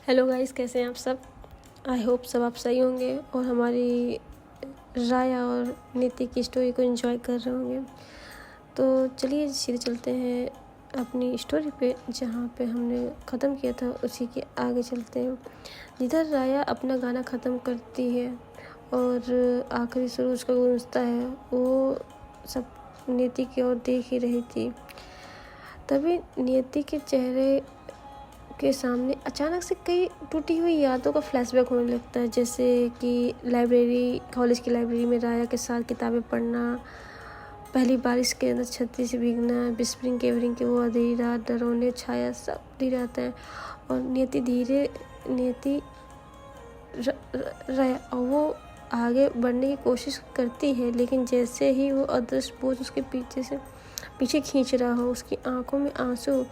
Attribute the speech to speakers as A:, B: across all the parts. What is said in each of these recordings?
A: Hello guys, कैसे हैं आप सब। आई होप सब आप सही होंगे और हमारी राया और नीति की स्टोरी को एंजॉय कर रहे होंगे। तो चलिए सीधे चलते हैं अपनी स्टोरी पे, जहाँ पे हमने ख़त्म किया था उसी के आगे चलते हैं। जिधर राया अपना गाना ख़त्म करती है और आखिरी सुर उसका गूंजता है, वो सब नीति की ओर देख ही रही थी। तभी नीति के चेहरे के सामने अचानक से कई टूटी हुई यादों का फ्लैशबैक होने लगता है, जैसे कि कॉलेज की लाइब्रेरी में राया के साथ किताबें पढ़ना, पहली बारिश के अंदर छतरी से भीगना, बिस्परिंग केवरिंग की वो अंधेरी रात, डरौने छाया सब धीरे आता है और नियति राया और वो आगे बढ़ने की कोशिश करती है, लेकिन जैसे ही वो अदृश्य बोझ उसके पीछे खींच रहा हो, उसकी आंखों में आंसू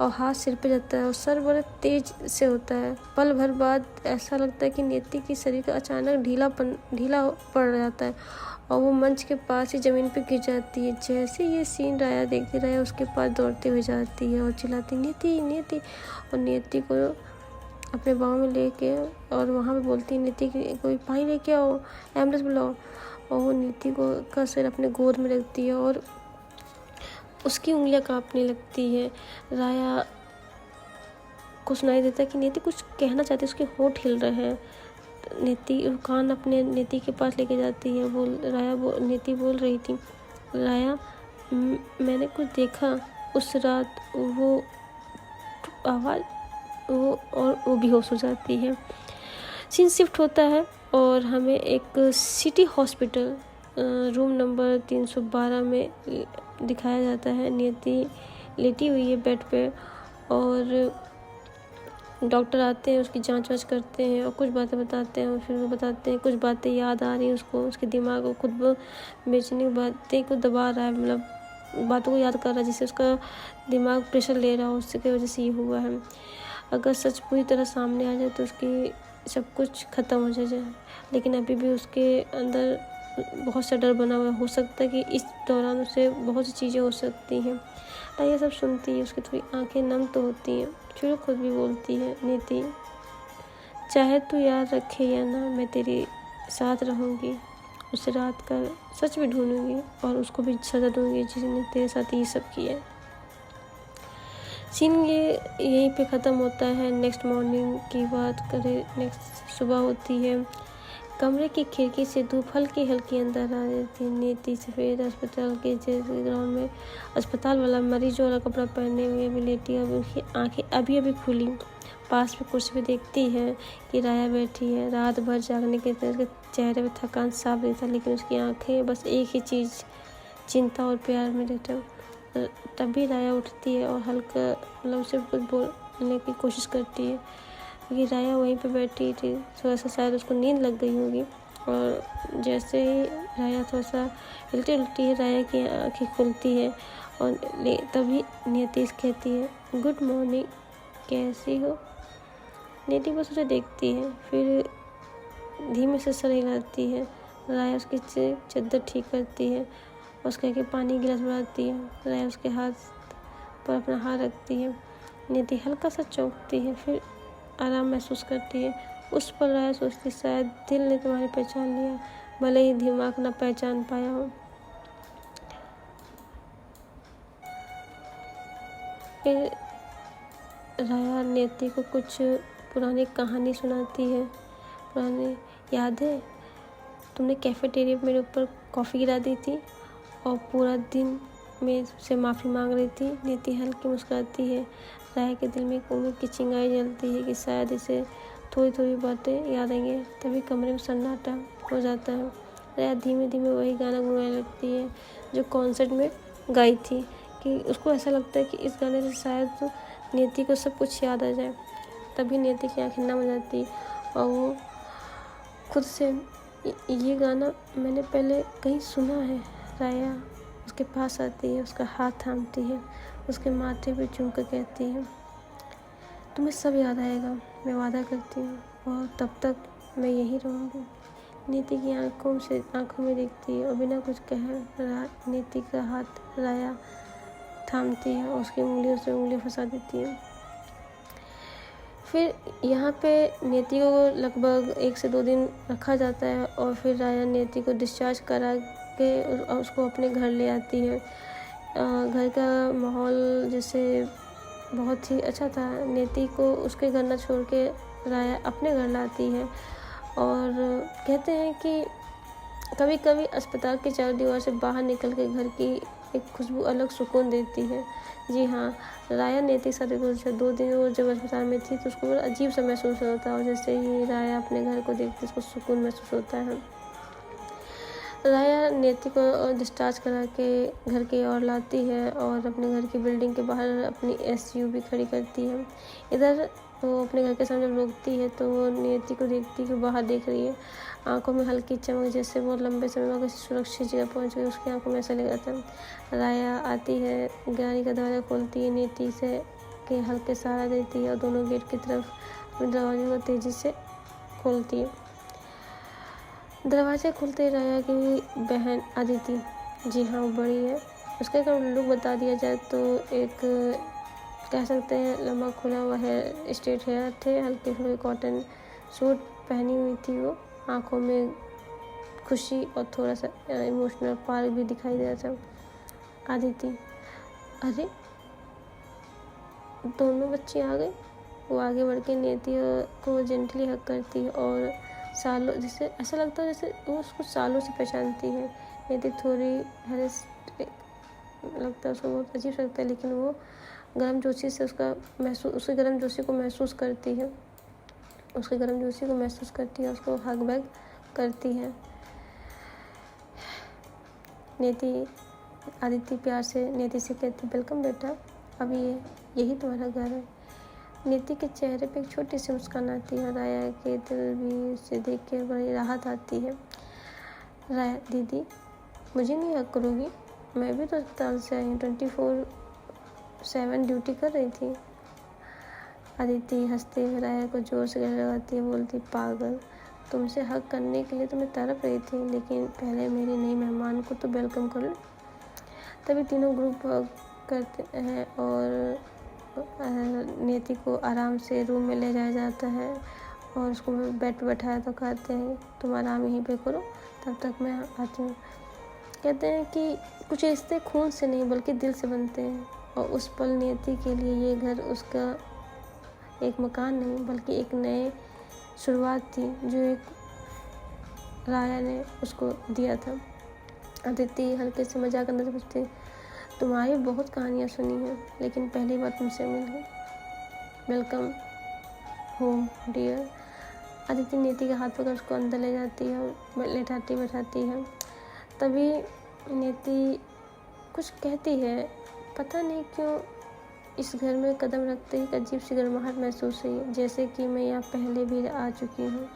A: और हाथ सिर पे जाता है और सर बड़े तेज से होता है। पल भर बाद ऐसा लगता है कि नीति की शरीर का अचानक ढीला पड़ जाता है और वो मंच के पास ही ज़मीन पे गिर जाती है। जैसे ये सीन राया देखती राया उसके पास दौड़ते हुए जाती है और चिल्लाती नीति नीति, और नीति को अपने बाहों में लेके और वहाँ पे बोलती है नीति की कोई पानी लेके आओ, एम्बुलेंस बुलाओ। और वो नीति को का सिर अपने गोद में रखती है और उसकी उंगलियां कांपने लगती है। राया को सुनाई देता है कि नीति कुछ कहना चाहती है, उसके होंठ हिल रहे हैं। नीति कान अपने नीति के पास लेके जाती है। नीति बोल रही थी, राया मैंने कुछ देखा उस रात, वो आवाज़ वो बेहोश हो जाती है। सीन शिफ्ट होता है और हमें एक सिटी हॉस्पिटल रूम नंबर 312 में दिखाया जाता है। नियति लेटी हुई है बेड पे और डॉक्टर आते हैं, उसकी जांच वाच करते हैं और कुछ बातें बताते हैं और फिर वो बताते हैं कुछ बातें याद आ रही हैं उसको, उसके दिमाग को खुद बेचने की बातें को दबा रहा है, मतलब बातों को याद कर रहा है, जिससे उसका दिमाग प्रेशर ले रहा हो, उसकी वजह से ये हुआ है। अगर सच पूरी तरह सामने आ जाए तो उसकी सब कुछ ख़त्म हो जाए, लेकिन अभी भी उसके अंदर बहुत सा डर बना हुआ हो सकता है कि इस दौरान उसे बहुत सी चीज़ें हो सकती हैं। राया सब सुनती है, उसकी थोड़ी आंखें नम तो होती हैं, फिर खुद भी बोलती है नीति चाहे तू याद रखे या ना, मैं तेरे साथ रहूँगी, उस रात का सच भी ढूंढूंगी और उसको भी सजा दूंगी जिसने तेरे साथ ये सब किया। सीन ये यहीं पे ख़त्म होता है। नेक्स्ट मॉर्निंग की बात करें, नेक्स्ट सुबह होती है। कमरे की खिड़की से धूप हल्की हल्की अंदर आ जाती है। नीति सफ़ेद अस्पताल के जैसे ग्राउंड में अस्पताल वाला मरीज वाला कपड़ा पहने हुए अभी लेटी है। उसकी आंखें अभी अभी खुली, पास में कुर्सी पे देखती है कि राया बैठी है। रात भर जागने के तरह उसके चेहरे पे थकान साफ दिखता, लेकिन उसकी आंखें बस एक ही चीज़, चिंता और प्यार में रहता। तभी राया उठती है और हल्का मतलब उसे कुछ बोलने की कोशिश करती है, क्योंकि राया वहीं पे बैठी थी। थोड़ा सा शायद उसको नींद लग गई होगी और जैसे ही राया थोड़ा सा हिलती उलटी है, राया की आँखें खुलती है और तभी नियति कहती है गुड मॉर्निंग, कैसी हो। नियति बस उसे देखती है, फिर धीमे से सर हिलाती है। राया उसकी चद्दर ठीक करती है और उसके आगे पानी गिलास बढ़ाती है। राया उसके हाथ पर अपना हाथ रखती है। नियति हल्का सा चौंकती है, फिर आराम महसूस करती है। उस पर राया सोचती शायद दिल ने तुम्हारी पहचान लिया, भले ही दिमाग ना पहचान पाया हो। फिर राया नियति को कुछ पुरानी कहानी सुनाती है। पुरानी याद है, तुमने कैफेटेरिया में मेरे ऊपर कॉफ़ी गिरा दी थी और पूरा दिन में से माफ़ी मांग रही थी। नियति हल्की मुस्कुराती है। राया के दिल में एक उम्मीद की चिंगारी जलती है कि शायद इसे थोड़ी थोड़ी बातें याद आएंगे। तभी कमरे में सन्नाटा हो जाता है। राया धीमे धीमे वही गाना गुनगुनाने लगती है जो कॉन्सर्ट में गाई थी, कि उसको ऐसा लगता है कि इस गाने से शायद तो नियति को सब कुछ याद आ जाए। तभी नियति की आंखें नम हो जाती और वो खुद से ये गाना मैंने पहले कहीं सुना है। राया उसके पास आती है, उसका हाथ थामती है, उसके माथे पे चूम कर कहती है तुम्हें सब याद आएगा, मैं वादा करती हूँ, और तब तक मैं यहीं रहूँगी। नीति की आंखों में देखती है और बिना कुछ कहे नीति का हाथ राया थामती है और उसकी उंगलियों से उंगलियाँ फंसा देती है। फिर यहाँ पे नेति को लगभग 1 से 2 दिन रखा जाता है और फिर राया नेति को डिस्चार्ज करा के उसको अपने घर ले आती है। घर का माहौल जैसे बहुत ही अच्छा था। नेति को उसके घर न छोड़ के राया अपने घर लाती है और कहते हैं कि कभी कभी अस्पताल की चार दीवार से बाहर निकल के घर की एक खुशबू अलग सुकून देती है। जी हाँ, राया नेति साथ 2 दिन वो जब अस्पताल में थी तो उसको बड़ा अजीब सा महसूस होता है और जैसे ही राया अपने घर को देखती है उसको सुकून महसूस होता है। राया नेति को डिस्चार्ज करा के घर की ओर लाती है और अपने घर की बिल्डिंग के बाहर अपनी SUV खड़ी करती है। इधर वो अपने घर के सामने जब रोकती है तो वो नेति को देखती है कि बाहर देख रही है। आंखों में हल्की चमक, जैसे बहुत लंबे समय में किसी सुरक्षित जगह पहुंच गई। उसकी आंखों में ऐसा लग रहा था। राया आती है, गाड़ी का दरवाज़ा खोलती है, नेति से के हल्के सहारा देती है और दोनों गेट की तरफ अपने दरवाजे को तेज़ी से खोलती है। दरवाजे खुलते ही राया की बहन अदिति, जी हाँ वो बड़ी है, उसका अगर लुक बता दिया जाए तो एक कह सकते हैं लंबा खुला हुआ हेयर, स्ट्रेट हेयर थे, हल्के फुल्के कॉटन सूट पहनी हुई थी वो। आंखों में खुशी और थोड़ा सा इमोशनल पार्क भी दिखाई दे रहा था। अदिति, अरे दोनों बच्चे आ गए। वो आगे बढ़ के नेति को जेंटली हग करती है और सालों, जैसे ऐसा लगता है जैसे वो उसको सालों से पहचानती है। नेति थोड़ी हैरेस लगता है उसको, बहुत अजीब लगता है, लेकिन वो गर्मजोशी से उसकी गर्मजोशी को महसूस करती है। उसको हग बैग करती है। नेति अदिति प्यार से नेति से कहती, वेलकम बेटा, अब यही तुम्हारा घर है। नेति के चेहरे पे एक छोटी सी मुस्कान आती है। राया के दिल भी उसे देख के बड़ी राहत आती है। राया, दीदी मुझे नहीं हक करोगी? मैं भी तो अस्पताल से आई हूँ, 24/7 ड्यूटी कर रही थी। अदिति हंसते हुए राया को जोर से गले लगाती है, बोलती, पागल, तुमसे हक करने के लिए तो मैं तड़प रही थी, लेकिन पहले मेरे नए मेहमान को तो वेलकम कर लो। तभी तीनों ग्रुप हग करते हैं और नेति को आराम से रूम में ले जाया जाता है और उसको बेड पर बैठाया तो कहते हैं, तुम आराम यहीं पे करो, तब तक मैं आती हूँ। कहते हैं कि कुछ रिश्ते खून से नहीं बल्कि दिल से बनते हैं और उस पल नेति के लिए ये घर उसका एक मकान नहीं बल्कि एक नए शुरुआत थी जो एक राया ने उसको दिया था। अदिति हल्के से मजाक अंदर से पूछती, तुम्हारी बहुत कहानियाँ सुनी हैं, लेकिन पहली बार तुमसे मिली। Welcome home dear. Aditi Neti के हाथ पकड़ उसको अंदर ले जाती है और लेटाती बैठाती है। तभी नेति कुछ कहती है, पता नहीं क्यों इस घर में कदम रखते ही एक अजीब सी गर्माहट महसूस हुई, जैसे कि मैं यहाँ पहले भी आ चुकी हूँ।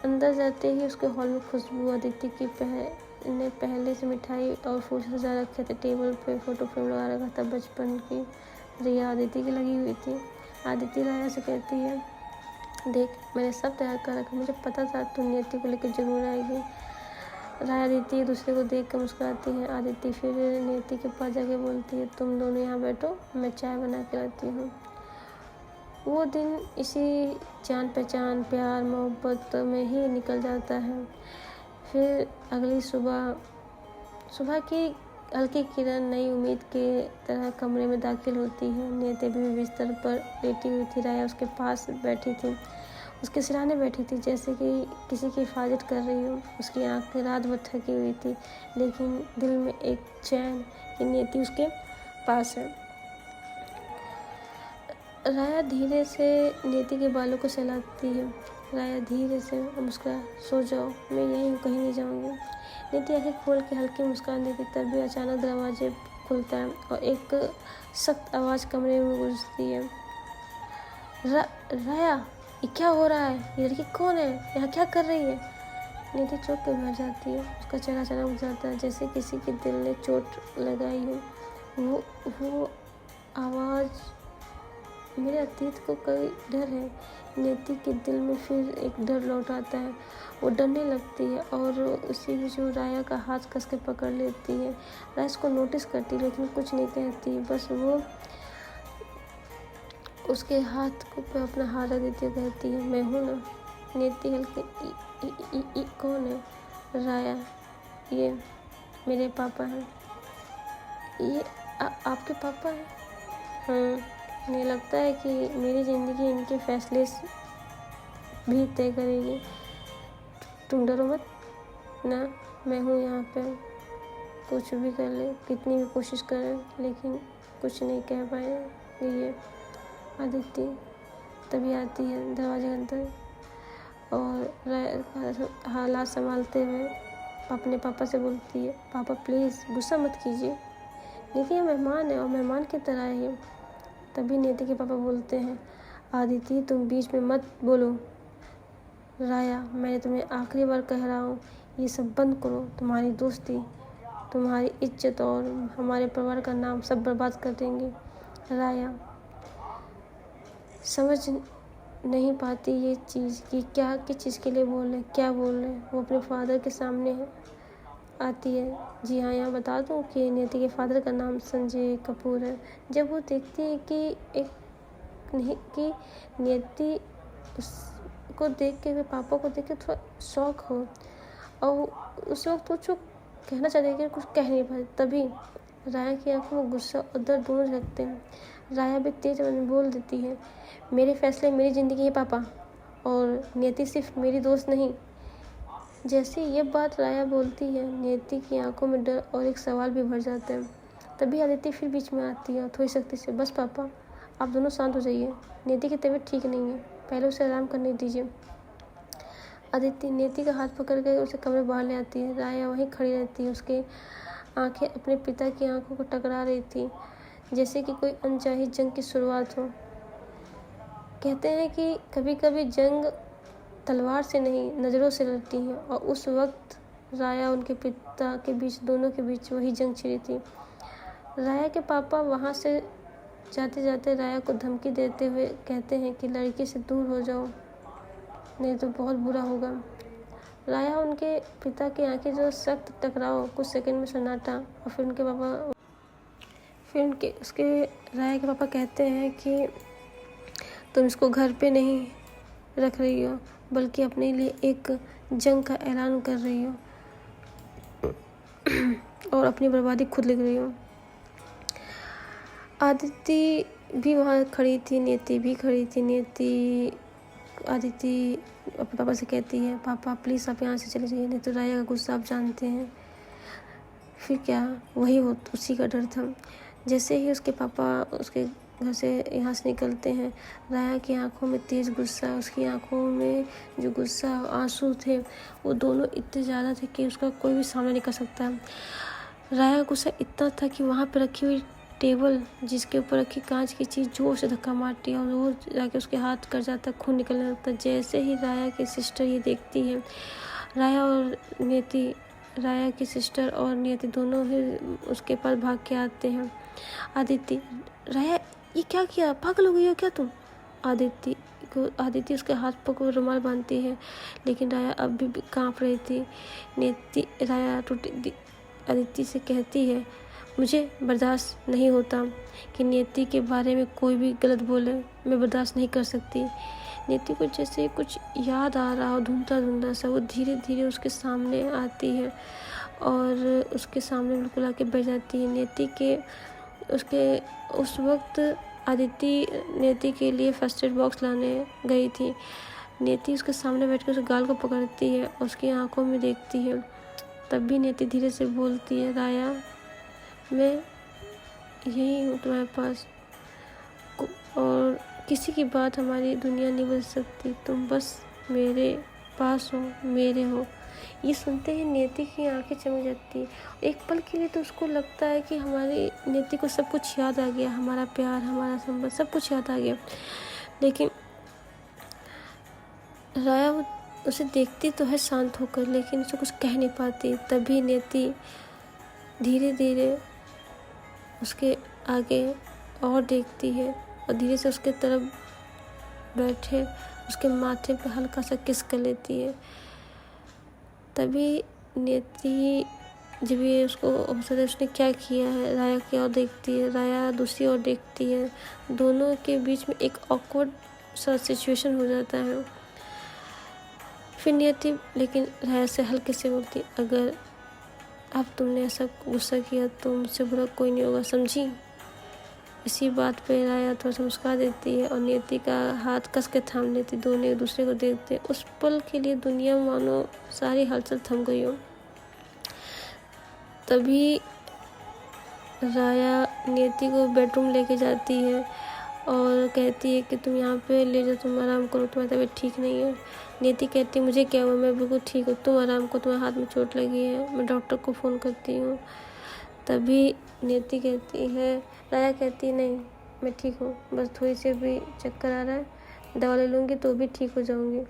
A: अंदर जाते ही उसके हॉल में खुशबू, अदिति की ने पहले से मिठाई और फूल सजा रखे थे। टेबल पे फोटो फ्रेम लगा रखा था बचपन की, रिया अदिति की लगी हुई थी। अदिति राया से कहती है, देख मैंने सब तैयार कर रखा, मुझे पता था तू नेति को लेकर जरूर आएगी। राया अदिति दूसरे को देख कर मुस्कुराती है। अदिति फिर नेति के पास जाके बोलती है, तुम दोनों यहाँ बैठो, मैं चाय बना के लाती हूँ। वो दिन इसी जान पहचान, प्यार, मोहब्बत में ही निकल जाता है। फिर अगली सुबह की हल्की किरण नई उम्मीद के तरह कमरे में दाखिल होती है। नेति भी बिस्तर पर लेटी हुई थी। राया उसके पास बैठी थी, उसके सिरहाने बैठी थी, जैसे कि किसी की हिफाजत कर रही हो। उसकी आंखें रात भर थकी हुई थी, लेकिन दिल में एक चैन कि नेति उसके पास है। राया धीरे से नेति के बालों को सहलाती है। राया धीरे से मुस्कुरा, सो जाओ, मैं यहीं हूँ, कहीं नहीं जाऊँगी। नेति आंखें खोल के हल्की मुस्कान देती, तभी अचानक दरवाजे खुलता है और एक सख्त आवाज़ कमरे में गूंजती है, राया ये क्या हो रहा है? ये लड़की कौन है? यहाँ क्या कर रही है? नेति चौंक के बैठ जाती है। उसका चेहरा अचानक उठ जाता है, जैसे किसी के दिल ने चोट लगाई हो। वो आवाज़ मेरे अतीत को कोई डर है। नेति के दिल में फिर एक डर लौट आता है। वो डरने लगती है और उसी में जो राया का हाथ कस के पकड़ लेती है। राया इसको नोटिस करती है लेकिन कुछ नहीं कहती, बस वो उसके हाथ को पे अपना हाथ रख देती है, कहती है मैं हूँ ना। नीति हल्के कौन है? राया, ये मेरे पापा हैं। ये आपके पापा हैं? हाँ, मुझे लगता है कि मेरी ज़िंदगी इनके फैसले भी तय करेगी। तुम डरो मत ना, मैं हूँ यहाँ पे। कुछ भी कर ले, कितनी भी कोशिश करें, लेकिन कुछ नहीं कह पाएंगे ये। आदित्य तभी आती है दरवाजे के अंदर और हालात संभालते हुए अपने पापा से बोलती है, पापा प्लीज़ गुस्सा मत कीजिए, देखिए मेहमान है और मेहमान की तरह है। तभी नीति के पापा बोलते हैं, आदित्य तुम बीच में मत बोलो। राया, मैंने तुम्हें आखिरी बार कह रहा हूँ, ये सब बंद करो। तुम्हारी दोस्ती, तुम्हारी इज्जत और हमारे परिवार का नाम सब बर्बाद कर देंगे। राया समझ नहीं पाती ये चीज़ कि क्या किस चीज़ के लिए बोल रहे, क्या बोल रहे। वो अपने फादर के सामने आती है। जी हाँ, यहाँ बता दूँ कि नीति के फादर का नाम संजय कपूर है। जब वो देखती है कि नीति उसको देख के, पापा को देख के थोड़ा शौक हो, और उस वक्त वो कहना चाहती है कि कुछ कह नहीं पाती। तभी राया की आंखों में गुस्सा और दर्द दोनों झलकते हैं। राया भी तेज आवाज़ में बोल देती है, मेरे फैसले मेरी ज़िंदगी है पापा, और नीति सिर्फ मेरी दोस्त नहीं। जैसे ये बात राया बोलती है, नीति की आंखों में डर और एक सवाल भी भर जाता है। तभी आदित्य फिर बीच में आती है थोड़ी सख्ती से, बस पापा आप दोनों शांत हो जाइए, नीति की तबीयत ठीक नहीं है, पहले उसे आराम करने दीजिए। आदित्य नीति का हाथ पकड़ कर उसे कमरे बाहर ले आती है। राया वहीं खड़ी रहती है, उसके आंखें अपने पिता की आंखों को टकरा रही थी, जैसे कि कोई अनचाही जंग की शुरुआत हो। कहते हैं कि कभी कभी जंग तलवार से नहीं, नज़रों से लड़ती है, और उस वक्त राया उनके पिता के बीच, दोनों के बीच वही जंग छिड़ी थी। राया के पापा वहाँ से जाते जाते राया को धमकी देते हुए कहते हैं कि लड़की से दूर हो जाओ, नहीं तो बहुत बुरा होगा। राया उनके पिता की आंखें जो सख्त टकराओ, कुछ सेकंड में सन्नाटा, और फिर उसके राया के पापा कहते हैं कि तुम इसको घर पे नहीं रख रही हो, बल्कि अपने लिए एक जंग का ऐलान कर रही हो और अपनी बर्बादी खुद लिख रही हो। आदित्य भी वहाँ खड़ी थी, नीति भी खड़ी थी। आदित्य अपने पापा से कहती है, पापा प्लीज़ आप यहाँ से चले जाइए, नहीं तो राया का गुस्सा आप जानते हैं। फिर क्या, वही हो, उसी का डर था। जैसे ही उसके पापा उसके घर से यहाँ से निकलते हैं, राया की आंखों में तेज़ गुस्सा, उसकी आंखों में जो गुस्सा आंसू थे वो दोनों इतने ज़्यादा थे कि उसका कोई भी सामना नहीं कर सकता। राया का गुस्सा इतना था कि वहाँ पर रखी हुई टेबल, जिसके ऊपर रखी कांच की चीज़, जोर से धक्का मारती है और वो जाके उसके हाथ कर जाता, खून निकलने लगता। जैसे ही राया की सिस्टर ये देखती है, राया की सिस्टर और नियति दोनों ही उसके पास भाग के आते हैं। आदित्य, राया ये क्या किया, पागल हो गई हो क्या तुम? आदित्य उसके हाथ पर को रुमाल बांधती है, लेकिन राया अब भी कांप रही थी। राया आदित्य से कहती है, मुझे बर्दाश्त नहीं होता कि नीति के बारे में कोई भी गलत बोले, मैं बर्दाश्त नहीं कर सकती। नीति को जैसे कुछ याद आ रहा हो, धुंधला सा, वो धीरे धीरे उसके सामने आती है और उसके सामने बिल्कुल आके बैठ जाती है। उस वक्त आदित्य नीति के लिए फर्स्ट एड बॉक्स लाने गई थी। नीति उसके सामने बैठकर उसके गाल को पकड़ती है, उसकी आंखों में देखती है। तब भी नीति धीरे से बोलती है, राया मैं यही हूँ तुम्हारे पास, और किसी की बात हमारी दुनिया नहीं बदल सकती, तुम बस मेरे पास हो, मेरे हो। ये सुनते ही नीति की आंखें चमक जाती है। एक पल के लिए तो उसको लगता है कि हमारी नीति को सब कुछ याद आ गया, हमारा प्यार, हमारा संबंध, सब कुछ याद आ गया। लेकिन राया उसे देखती तो है शांत होकर, लेकिन उसे कुछ कह नहीं पाती। तभी नीति धीरे धीरे उसके आगे और देखती है और धीरे से उसके तरफ बैठे उसके माथे पे हल्का सा किस कर लेती है। तभी नीति जब ये उसको होता है उसने क्या किया है, राया की ओर देखती है, राया दूसरी ओर देखती है, दोनों के बीच में एक ऑकवर्ड सा सिचुएशन हो जाता है। फिर नियति लेकिन राया से हल्के से बोलती, अगर अब तुमने ऐसा गुस्सा किया तो मुझसे बुरा कोई नहीं होगा, समझी। इसी बात पे राया थोड़ा सा मुस्कुरा देती है और नियति का हाथ कस के थाम लेती। दोनों एक दूसरे को देखते, उस पल के लिए दुनिया मानो सारी हलचल थम गई हो। तभी राया नियति को बेडरूम लेके जाती है और कहती है कि तुम यहाँ पे ले जाओ, तुम आराम करो, तुम्हारी तबीयत ठीक नहीं है। नियति कहती है मुझे क्या हुआ, मैं बिल्कुल ठीक हूँ, तुम आराम करो, तुम्हारे हाथ में चोट लगी है, मैं डॉक्टर को फ़ोन करती हूँ। तभी नियति कहती है, राया कहती है नहीं मैं ठीक हूँ, बस थोड़ी सी भी चक्कर आ रहा है, दवा ले लूँगी तो भी ठीक हो जाऊँगी।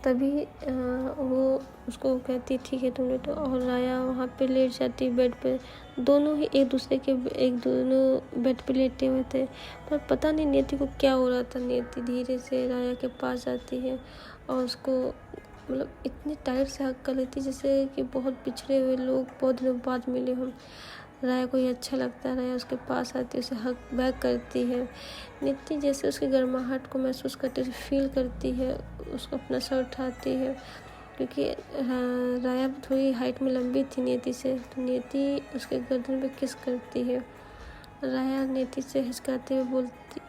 A: तभी वो उसको कहती ठीक है तुम लेटो, और राया वहाँ पे लेट जाती बेड पे। दोनों ही दोनों बेड पे लेटे हुए थे, पर पता नहीं नियति को क्या हो रहा था। नियति धीरे से राया के पास जाती है और उसको मतलब इतनी टाइट से हक कर लेती जैसे कि बहुत पिछड़े हुए लोग बहुत दिनों बाद मिले हों। राया को ये अच्छा लगता है, राया उसके पास आती है, उसे हक बैक करती है। नियति जैसे उसकी गर्माहट को महसूस करती है, उसे फील करती है, उसको अपना सर उठाती है, क्योंकि राया थोड़ी हाइट में लंबी थी नियति से, तो नियति उसके गर्दन पे किस करती है। राया नियति से हिचकाते हुए बोलती,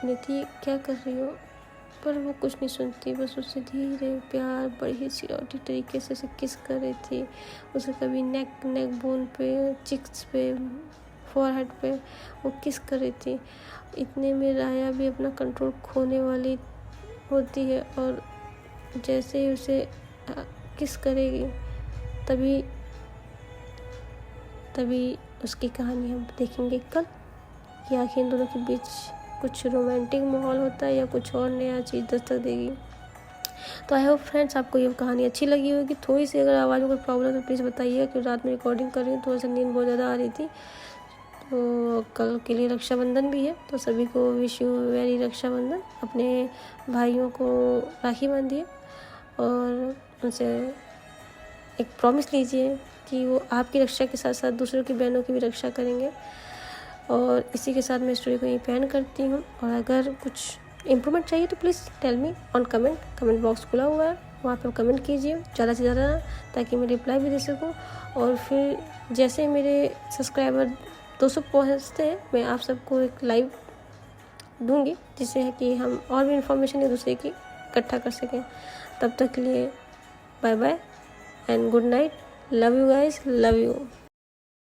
A: नियति क्या कर रही हो, पर वो कुछ नहीं सुनती, बस उससे धीरे प्यार बड़ी ही सिलौटी तरीके से उसे किस कर रही थी। उसे कभी नेक बोन पे, चिक्स पे, फॉरहेड पे वो किस कर रही थी। इतने में राया भी अपना कंट्रोल खोने वाली होती है और जैसे ही उसे किस करेगी तभी उसकी कहानी हम देखेंगे कल कि आखिर इन दोनों के बीच कुछ रोमांटिक माहौल होता है या कुछ और नया चीज़ दस्तक देगी। तो आई होप फ्रेंड्स आपको ये कहानी अच्छी लगी होगी। थोड़ी सी अगर आवाज़ में कोई प्रॉब्लम है तो प्लीज़ बताइए, क्योंकि रात में रिकॉर्डिंग कर रही हूँ, थोड़ा सा नींद बहुत ज़्यादा आ रही थी। तो कल के लिए रक्षाबंधन भी है, तो सभी को विश यू वेरी रक्षाबंधन। अपने भाइयों को राखी बांधिए और उनसे एक प्रॉमिस लीजिए कि वो आपकी रक्षा के साथ साथ दूसरों की बहनों की भी रक्षा करेंगे। और इसी के साथ मैं स्टोरी को यहीं पे एंड करती हूँ। और अगर कुछ इम्प्रूवमेंट चाहिए तो please tell me on comment box खुला हुआ है, वहाँ पे कमेंट कीजिए ज़्यादा से ज़्यादा, ताकि मैं रिप्लाई भी दे सकूँ। और फिर जैसे मेरे सब्सक्राइबर 200 पहुँचते हैं, मैं आप सबको एक लाइव दूँगी, जिससे है कि हम और भी इन्फॉर्मेशन एक दूसरे की इकट्ठा कर सकें। तब तक के लिए bye bye and good night, love you guys, love you.